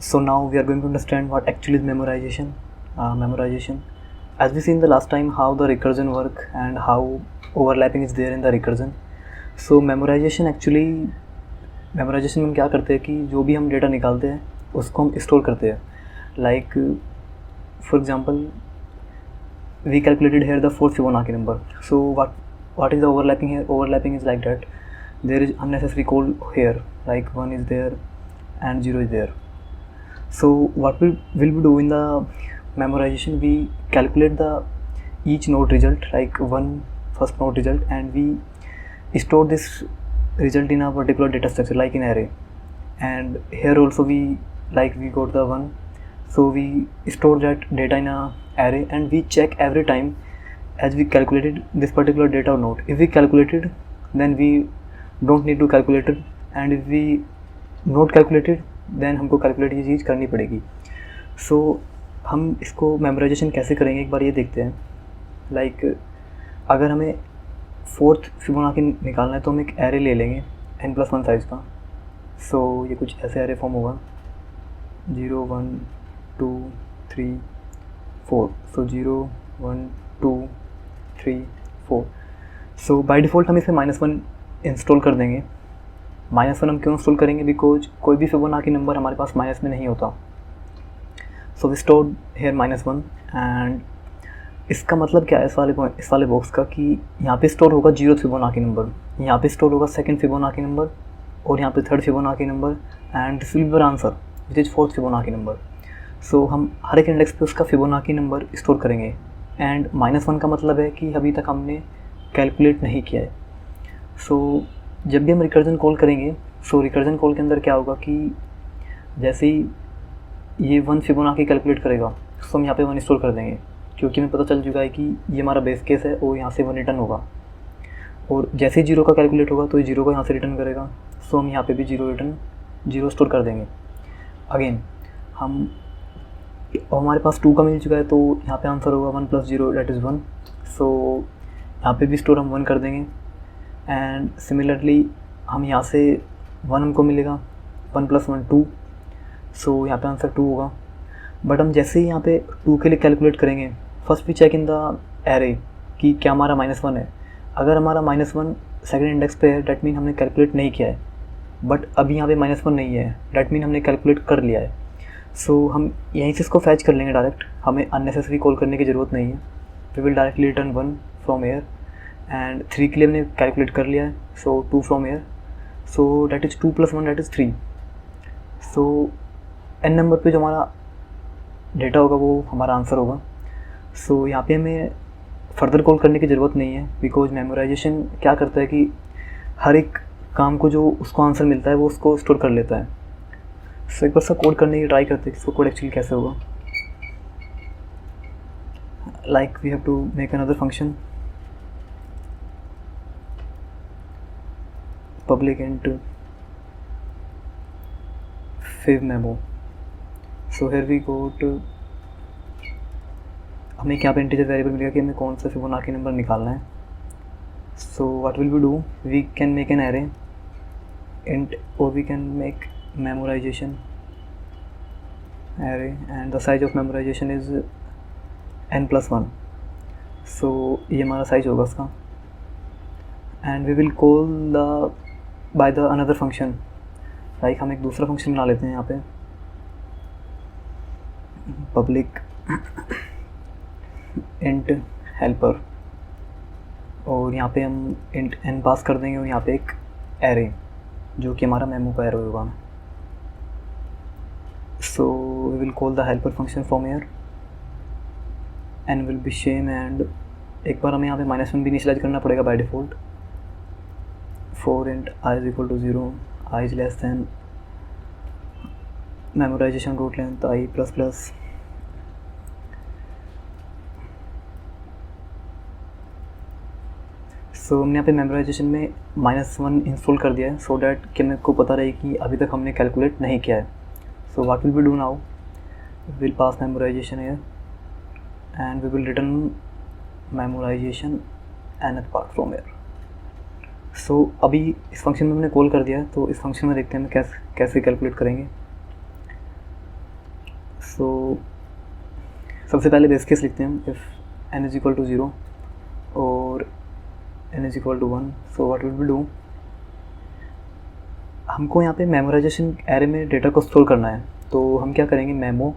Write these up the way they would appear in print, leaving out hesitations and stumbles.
So now we are going to understand what actually is memorization. Memorization. As we seen the last time, how the recursion work and how overlapping is there in the recursion. So memorization में हम क्या करते हैं कि जो भी हम data निकालते हैं उसको हम स्टोर करते हैं. Like for example, we calculated here the fourth Fibonacci number. So what is the overlapping here? Overlapping is like that. There is unnecessary code here, like 1 is there and 0 is there. So what we will be doing in the memorization, we calculate the each node result, like one first node result, and we store this result in a particular data structure like in array. And here also we got the one, so we store that data in a array and we check every time as we calculated this particular data or not. If we calculated, then we don't need to calculate it, and if we not calculated, then हमको calculate ये चीज़ करनी पड़ेगी. सो हम इसको memorisation कैसे करेंगे एक बार ये देखते हैं. लाइक अगर हमें फोर्थ फिबोनाची निकालना है तो हम एक एरे ले लेंगे n+1 साइज़ का. सो ये कुछ ऐसे एरे फॉर्म होगा 0 1 2 3 4. सो 0 1 2 3 4. सो बाय डिफ़ॉल्ट हम इसमें -1 इंस्टॉल कर देंगे. -1 हम क्यों इंस्टॉल करेंगे? बिकॉज कोई भी फिबोनाची नंबर हमारे पास माइनस में नहीं होता. So we store here -1. And इसका मतलब क्या है इस वाले बॉक्स का, कि यहाँ पे स्टोर होगा 0th फिबोनाची नंबर, यहाँ पे स्टोर होगा 2nd फिबोनाची नंबर, और यहाँ पे 3rd Fibonacci number, and this will be our answer which is 4th Fibonacci number. So हम हर एक इंडेक्स पे उसका फिबोनाची नंबर स्टोर करेंगे. एंड -1 का मतलब है कि अभी तक हमने कैलकुलेट नहीं किया है. सो जब भी हम रिकर्जन कॉल करेंगे, सो रिकर्जन कॉल के अंदर क्या होगा कि जैसे ही ये 1 फिबोनाची कैलकुलेट करेगा, सो हम यहाँ पे 1 स्टोर कर देंगे, क्योंकि हमें पता चल चुका है कि ये हमारा बेस केस है और यहाँ से 1 रिटर्न होगा. और जैसे ही 0 का कैलकुलेट होगा तो ये 0 को यहाँ से रिटर्न करेगा. सो हम यहाँ पे भी 0 स्टोर कर देंगे. अगेन हमारे पास 2 का मिल चुका है, तो यहाँ पे आंसर होगा 1 + 0 दैट इज़ 1. सो यहाँ पे भी स्टोर हम 1 कर देंगे. एंड सिमिलरली हम यहाँ से 1 हमको मिलेगा, 1 + 1 2. सो यहाँ पे आंसर 2 होगा. बट हम जैसे ही यहाँ पे 2 के लिए कैलकुलेट करेंगे, first we check in the array कि क्या हमारा -1 है. अगर हमारा -1 सेकंड इंडेक्स पे है, डैट मीन हमने कैलकुलेट नहीं किया है. बट अभी यहाँ पे -1 नहीं है, डैट मीन हमने कैलकुलेट कर लिया है. सो हम यहीं से इसको फैच कर लेंगे डायरेक्ट, हमें अननेसेसरी कॉल करने की ज़रूरत नहीं है. We will directly return 1 from here. And 3 के लिए हमने कैलकुलेट कर लिया है, so 2 from here. So that is 2 + 1 that is 3. So n number पे जो हमारा डेटा होगा वो हमारा आंसर होगा. सो यहाँ पे हमें फर्दर कॉल करने की ज़रूरत नहीं है, बिकॉज मेमोराइजेशन क्या करता है कि हर एक काम को जो उसको आंसर मिलता है वो उसको स्टोर कर लेता है. सो एक बार सा कोड करने की ट्राई करते हैं इसको कोड एक्चुअली कैसे होगा. Like we have to make another function public int fiv memo. So here we go to, हमें यहाँ पे इंटीजर वेरिएबल मिलेगा कि हमें कौन सा फिबोनाची नंबर निकालना है. So what will we do, we can make an array int or we can make memorization array and the size of memorization is n+1. so ये हमारा साइज होगा उसका. and we will call the by the another function. Like हम एक दूसरा function बना लेते हैं यहाँ पे, public int helper, और यहाँ पे हम int n पास कर देंगे और यहाँ पे एक एरे जो कि हमारा मेमो का एरे होगा. So we will call the helper function from here n will be same. And एक बार हमें यहाँ पे -1 भी इनिशियलाइज करना पड़ेगा by default. for int I is equal to 0, I is less than memorization root length I ++. सो हमने यहाँ पे मेमोराइजेशन में -1 इंस्टॉल कर दिया है, सो डैट कि मेरे को पता रहे कि अभी तक हमने कैलकुलेट नहीं किया है. So what will we do now, will pass memorization here and we will return memorization nth part from here. So अभी इस फंक्शन में हमने कॉल कर दिया है, तो इस फंक्शन में देखते हैं हम कैसे कैलकुलेट करेंगे. सो सबसे पहले बेस केस लिखते हैं हम, if n is equal to 0 और n is equal to 1. So what will we do, हमको यहाँ पे मेमोराइजेशन एरे में डेटा को स्टोर करना है. तो हम क्या करेंगे, memo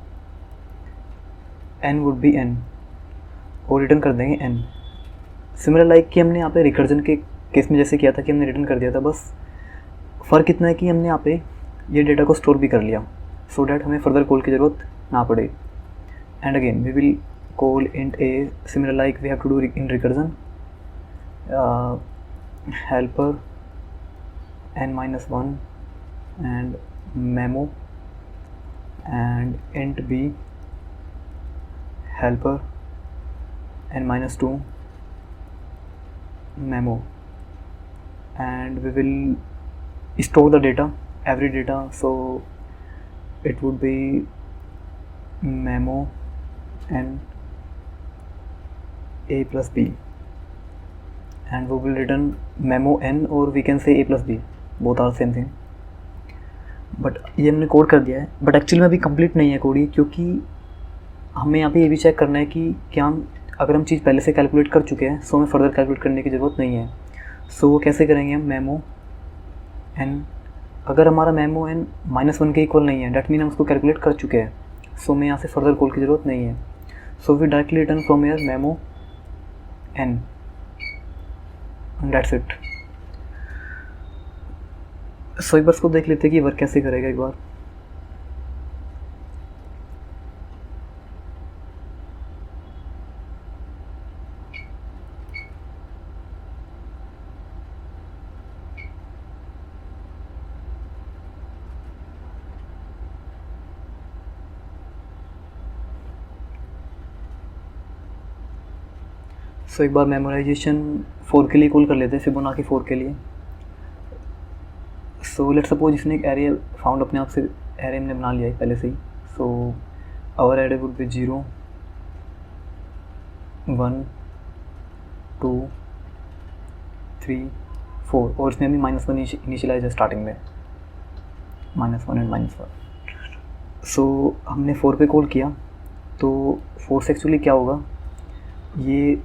n would be n और रिटर्न कर देंगे n. सिमिलर लाइक कि हमने यहाँ पे रिकर्जन के केस में जैसे किया था कि हमने रिटर्न कर दिया था, बस फ़र्क इतना है कि हमने यहाँ पे ये डेटा को स्टोर भी कर लिया सो डैट हमें फर्दर कॉल की ज़रूरत ना पड़े. And again we will call int a similar like we have to do in recursion, helper n-1 and memo and int b helper n-2 memo, and we will store the data, every data. So it would be memo and a plus b, and we will return memo n or we can say a plus b, both are same thing. But ये हमने code कर दिया है, but actually में अभी complete नहीं है code ही, क्योंकि हमें यहाँ पे ये भी चेक करना है कि क्या हम अगर हम चीज़ पहले से कैलकुलेट कर चुके हैं सो हमें फर्दर कैलकुलेट करने की ज़रूरत नहीं है. सो वो कैसे करेंगे हम, मेमो n, अगर हमारा मेमो n -1 के इक्वल नहीं है डैट मीन हम उसको कैलकुलेट कर चुके हैं, सो हमें यहाँ से फर्दर कॉल की ज़रूरत नहीं है. So we directly return from here memo n, that's it. So एक बार इसको देख लेते हैं कि वर्क कैसे करेगा एक बार. सो एक बार मेमोराइजेशन 4 के लिए कॉल कर लेते हैं, फिबोनाची 4 के लिए. सो लेट्स सपोज इसने एक एरे फाउंड अपने आप से एरे हमने बना लिया है पहले से ही. So our array would be 0 1 2 3 4 और इसमें भी -1 इनिशियलाइज है स्टार्टिंग में, -1 एंड -1. सो हमने 4 पे कॉल किया तो 4 से एक्चुअली क्या होगा, ये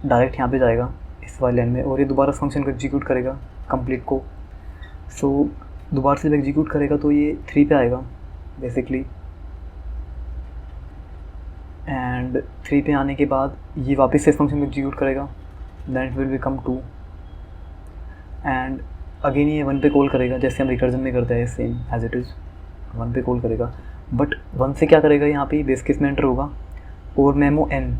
डायरेक्ट यहाँ पे जाएगा इस वाले लाइन में और ये दोबारा फंक्शन को एग्जीक्यूट करेगा कंप्लीट को. सो दोबारा से जब एग्जीक्यूट करेगा तो ये 3 पे आएगा बेसिकली, एंड 3 पे आने के बाद ये वापस से इस फंक्शन को एग्जीक्यूट करेगा, then it will become 2 and again ये 1 पे कॉल करेगा जैसे हम रिकर्जन में करते हैं सेम एज इट इज़. 1 पे कॉल करेगा बट 1 से क्या करेगा, यहाँ पे बेस केस में एंटर होगा और मेमो n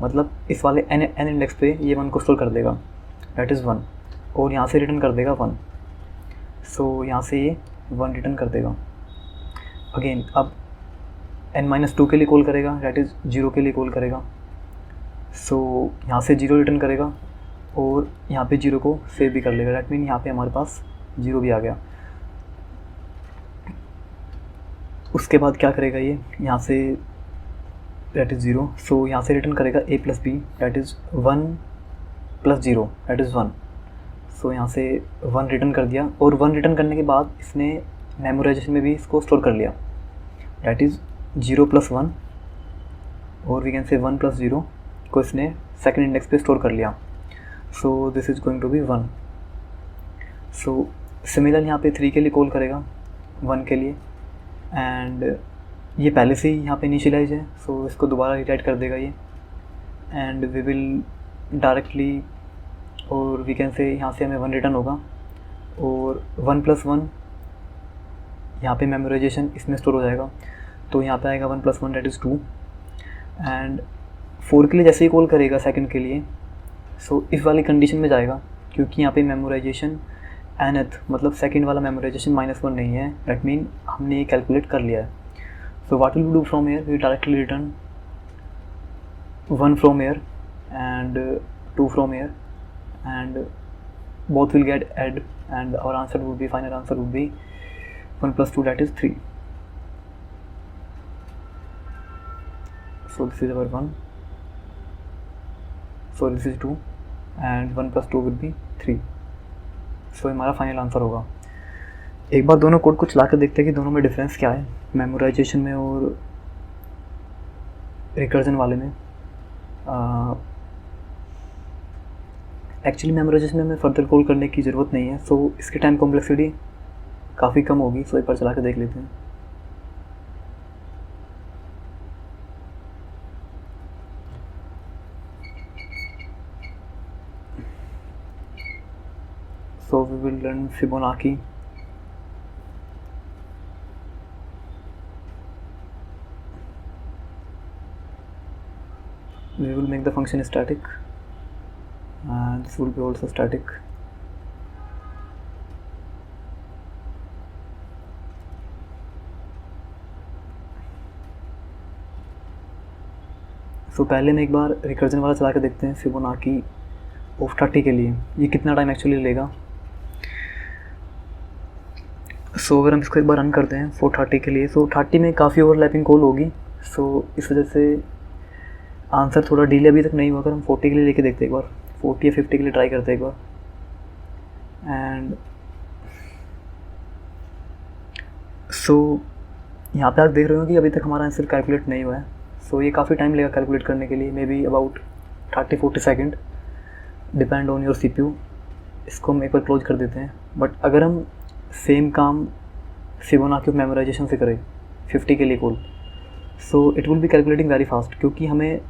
मतलब इस वाले n इंडेक्स पे ये 1 को स्टोर कर देगा, दैट इज़ 1, और यहाँ से रिटर्न कर देगा 1. सो यहाँ से ये 1 रिटर्न कर देगा. अगेन अब n-2 के लिए कॉल करेगा, दैट इज़ 0 के लिए कॉल करेगा. सो यहाँ से 0 रिटर्न करेगा और यहाँ पे 0 को सेव भी कर लेगा, दैट मीन यहाँ पे हमारे पास 0 भी आ गया. उसके बाद क्या करेगा ये, यहाँ से दैट इज़ 0, सो यहाँ से रिटर्न करेगा a plus b, that is 1 plus 0, that is 1. So यहाँ से 1 रिटर्न कर दिया और 1 रिटर्न करने के बाद इसने मेमोराइजेशन में भी इसको स्टोर कर लिया, दैट इज़ 0 प्लस 1 और वी कैन से 1 प्लस 0 को इसने सेकंड इंडेक्स पे स्टोर कर लिया. So this is going to be 1. So similar यहाँ पे 3 के लिए कॉल करेगा 1 के लिए, एंड ये पहले से ही यहाँ पे इनिशियलाइज है, सो इसको दोबारा रिटाइट कर देगा ये, एंड वी विल डायरेक्टली और वी कैन से यहाँ से हमें 1 रिटर्न होगा और 1 प्लस 1 यहाँ पे मेमोराइजेशन इसमें स्टोर हो जाएगा, तो यहाँ पे आएगा 1 प्लस 1 दैट इज़ 2. एंड 4 के लिए जैसे ही कॉल करेगा सेकंड के लिए, सो इस वाली कंडीशन में जाएगा क्योंकि यहाँ पे मेमोराइजेशन nth मतलब सेकंड वाला मेमोराइजेशन -1 नहीं है, दैट मीन हमने ये कैलकुलेट कर लिया है. So what will we do from here, we directly return 1 from here and 2 from here and both will get add and our answer would be, final answer would be 1 plus 2 that is 3. So this is our 1, so this is 2 and 1 plus 2 will be 3. So हमारा final answer होगा. एक बार दोनों code को चला कर देखते हैं कि दोनों में डिफरेंस क्या है मेमोराइजेशन में और रिकर्जन वाले में एक्चुअली मेमोराइजेशन में हमें फर्दर कॉल करने की ज़रूरत नहीं है, सो इसकी टाइम कॉम्प्लेक्सिटी काफ़ी कम होगी। सो एक बार चला के देख लेते हैं। So we will run Fibonacci. We will make the function static, and this will be also static. सो पहले में एक बार रिकर्जन वाला चला के देखते हैं फिबोनाची ऑफ 30 के लिए ये कितना टाइम एक्चुअली लेगा। सो अगर हम इसको एक बार रन करते हैं फॉर 30 के लिए, सो 30 में काफ़ी ओवरलैपिंग कॉल होगी। सो इस वजह से आंसर थोड़ा डिले अभी तक नहीं हुआ। अगर हम 40 के लिए लेके देखते हैं एक बार, 40 या 50 के लिए ट्राई करते हैं एक बार, एंड सो यहाँ पे आप देख रहे हो कि अभी तक हमारा आंसर कैलकुलेट नहीं हुआ है। सो ये काफ़ी टाइम लगेगा कैलकुलेट करने के लिए, may be about 30-40 second, depend on your CPU। इसको हम एक बार क्लोज कर देते हैं। बट अगर हम सेम काम फिबोनाची ऑफ मेमोराइजेशन से करें 50 के लिए call, so it will be calculating very fast, क्योंकि हमें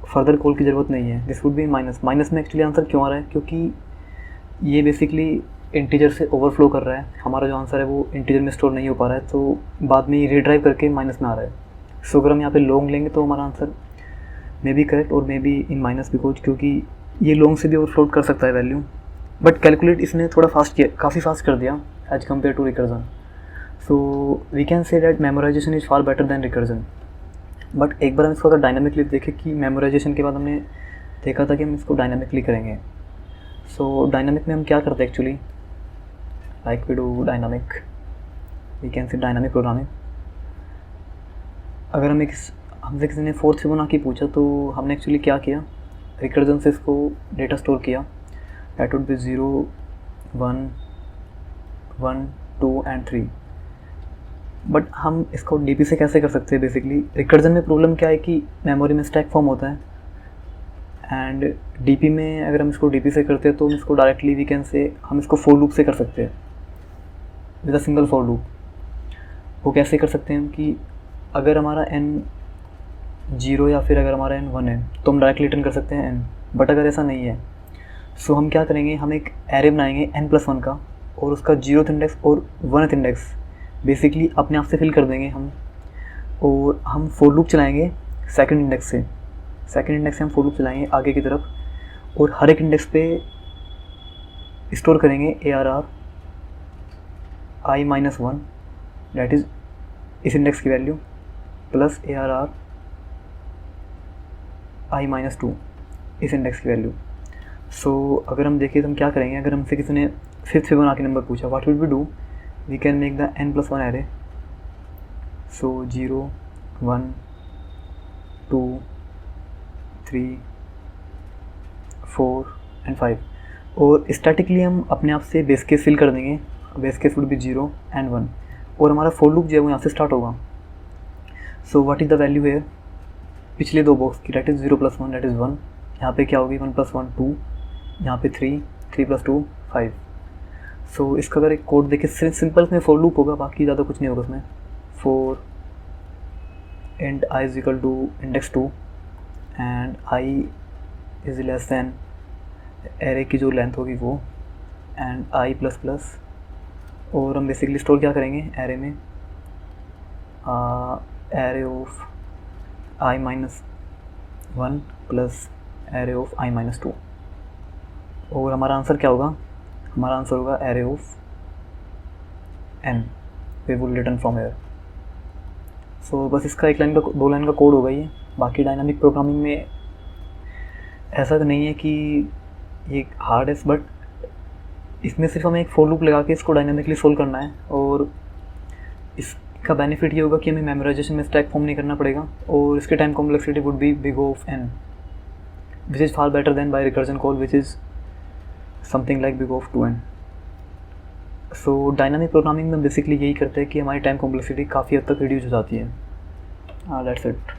फर्दर कॉल की ज़रूरत नहीं है। दिस वुड बी माइनस में एक्चुअली आंसर क्यों आ रहा है, क्योंकि ये बेसिकली इंटीजर से ओवरफ्लो कर रहा है। हमारा जो आंसर है वो इंटीजर में स्टोर नहीं हो पा रहा है, तो बाद में रीड्राइव करके माइनस में आ रहा है। सो अगर हम यहाँ पे लॉन्ग लेंगे तो हमारा आंसर मे बी करेक्ट और may be in minus, because क्योंकि ये लॉन्ग से भी ओवरफ्लो कर सकता है वैल्यू। बट कैलकुलेट इसने थोड़ा फास्ट किया, काफ़ी फास्ट कर दिया as compare to recursion. So we can say that memorization is far better than recursion. But एक बार हम इसको अगर डायनामिकली देखें कि मेमोराइजेशन के बाद हमने देखा था कि हम इसको डायनामिकली करेंगे। सो डायनामिक में हम क्या करते हैं actually, like we do dynamic, we can say dynamic programming. अगर हमसे किसी ने 4th फिबोनाची पूछा तो हमने एक्चुअली क्या किया, रिकर्जन से इसको डेटा स्टोर किया। That would be 0, 1, 1, 2 and 3। But हम इसको DP से कैसे कर सकते हैं। बेसिकली रिकर्जन में प्रॉब्लम क्या है कि मेमोरी में स्टैक फॉर्म होता है, एंड DP में अगर हम इसको DP से करते हैं तो हम इसको डायरेक्टली वी कैन से हम इसको फॉर लूप से कर सकते हैं with a single for loop. वो कैसे कर सकते हैं हम कि अगर हमारा n 0 या फिर अगर हमारा n 1 है तो हम डायरेक्टली रिटर्न कर सकते हैं n। बट अगर ऐसा नहीं है, सो हम क्या करेंगे, हम एक एरे बनाएंगे n+1 का, और उसका 0th इंडेक्स और 1th इंडेक्स बेसिकली अपने आप से फिल कर देंगे हम, और हम फॉर लूप चलाएंगे सेकंड इंडेक्स से हम फॉर लूप चलाएंगे आगे की तरफ, और हर एक इंडेक्स पे स्टोर करेंगे ARR i-1, दैट इज़ इस इंडेक्स की वैल्यू, प्लस ARR i-2 इस इंडेक्स की वैल्यू। सो अगर हम देखें तो हम क्या करेंगे, अगर हमसे किसी ने 5th फिबोनाची नंबर पूछा, what will we do, we can make the n+1 array. So 0, 1, 2, 3, 4 and 5, और स्टैटिकली हम अपने आप से बेस केस फिल कर देंगे। Base case would be 0 and 1, और हमारा फॉर लूप जो है वो यहाँ से स्टार्ट होगा। So what is the value है पिछले दो बॉक्स की, दैट इज़ 0+1 दैट इज़ 1। यहाँ पे क्या होगी 1+1 2, यहाँ पे 3, 3+2 5। सो इसका अगर एक कोड देखें, सिंपल में फॉर लूप होगा, बाकी ज़्यादा कुछ नहीं होगा उसमें। For and i is equal to index 2 and i is less than array की जो लेंथ होगी वो, एंड i प्लस प्लस, और हम बेसिकली स्टोर क्या करेंगे एरे में, array of i-1 plus array of i-2, और हमारा आंसर क्या होगा, हमारा आंसर होगा array of n। We will return from here. So बस इसका एक लाइन का 2 लाइन का कोड होगा ये। बाकी डायनामिक प्रोग्रामिंग में ऐसा तो नहीं है कि ये हार्ड है, बट इसमें सिर्फ हमें एक फॉर लूप लगा के इसको डायनामिकली सोल्व करना है, और इसका बेनिफिट ये होगा कि हमें मेमोराइजेशन में स्टैक फॉर्म नहीं करना पड़ेगा, और इसके time complexity would be big of n, which is far better than by recursion call which is something like big of 2n। So dynamic programming में बेसिकली यही करते हैं कि हमारी टाइम कॉम्प्लेक्सिटी काफ़ी हद तक रिड्यूस हो जाती है। That's it.